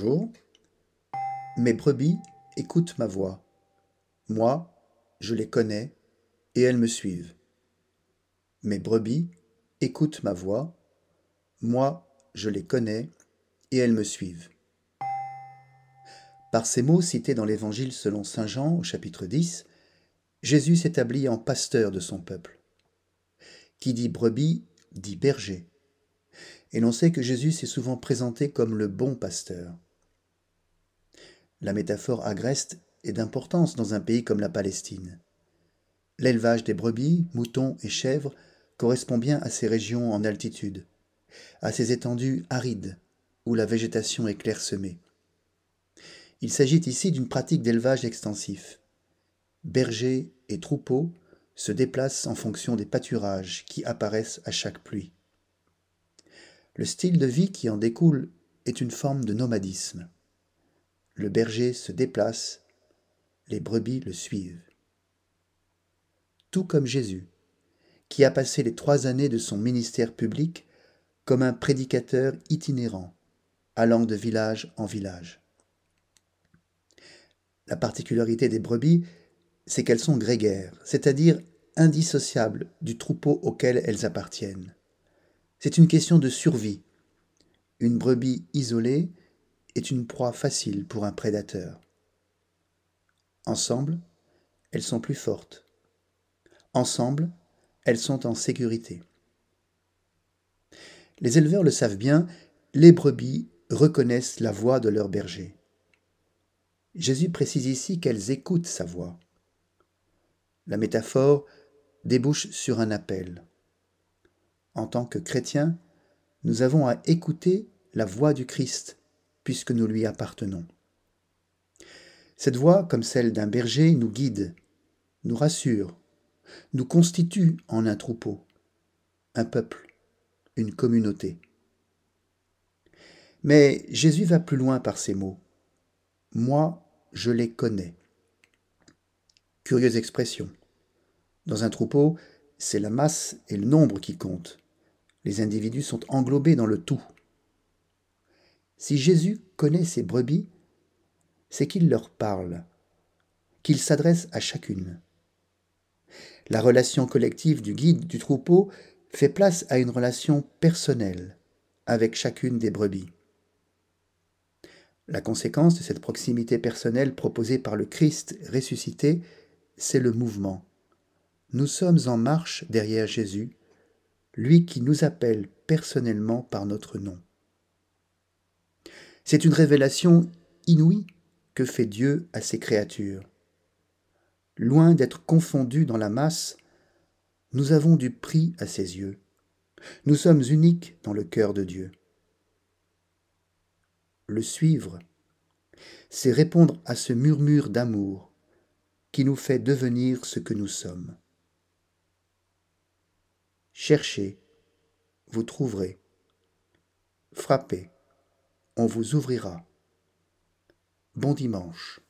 Bonjour. Mes brebis écoutent ma voix. Moi, je les connais et elles me suivent. Mes brebis écoutent ma voix. Moi, je les connais et elles me suivent. Par ces mots cités dans l'Évangile selon saint Jean au chapitre 10, Jésus s'établit en pasteur de son peuple. Qui dit brebis dit berger. Et l'on sait que Jésus s'est souvent présenté comme le bon pasteur. La métaphore agreste est d'importance dans un pays comme la Palestine. L'élevage des brebis, moutons et chèvres correspond bien à ces régions en altitude, à ces étendues arides où la végétation est clairsemée. Il s'agit ici d'une pratique d'élevage extensif. Bergers et troupeaux se déplacent en fonction des pâturages qui apparaissent à chaque pluie. Le style de vie qui en découle est une forme de nomadisme. Le berger se déplace, les brebis le suivent. Tout comme Jésus, qui a passé les 3 années de son ministère public comme un prédicateur itinérant, allant de village en village. La particularité des brebis, c'est qu'elles sont grégaires, c'est-à-dire indissociables du troupeau auquel elles appartiennent. C'est une question de survie. Une brebis isolée est une proie facile pour un prédateur. Ensemble, elles sont plus fortes. Ensemble, elles sont en sécurité. Les éleveurs le savent bien, les brebis reconnaissent la voix de leur berger. Jésus précise ici qu'elles écoutent sa voix. La métaphore débouche sur un appel. En tant que chrétiens, nous avons à écouter la voix du Christ, puisque nous lui appartenons. Cette voix, comme celle d'un berger, nous guide, nous rassure, nous constitue en un troupeau, un peuple, une communauté. Mais Jésus va plus loin par ces mots. Moi, je les connais. Curieuse expression. Dans un troupeau, c'est la masse et le nombre qui comptent. Les individus sont englobés dans le tout. Si Jésus connaît ses brebis, c'est qu'il leur parle, qu'il s'adresse à chacune. La relation collective du guide du troupeau fait place à une relation personnelle avec chacune des brebis. La conséquence de cette proximité personnelle proposée par le Christ ressuscité, c'est le mouvement. Nous sommes en marche derrière Jésus, lui qui nous appelle personnellement par notre nom. C'est une révélation inouïe que fait Dieu à ses créatures. Loin d'être confondus dans la masse, nous avons du prix à ses yeux. Nous sommes uniques dans le cœur de Dieu. Le suivre, c'est répondre à ce murmure d'amour qui nous fait devenir ce que nous sommes. Cherchez, vous trouverez. Frappez, on vous ouvrira. Bon dimanche.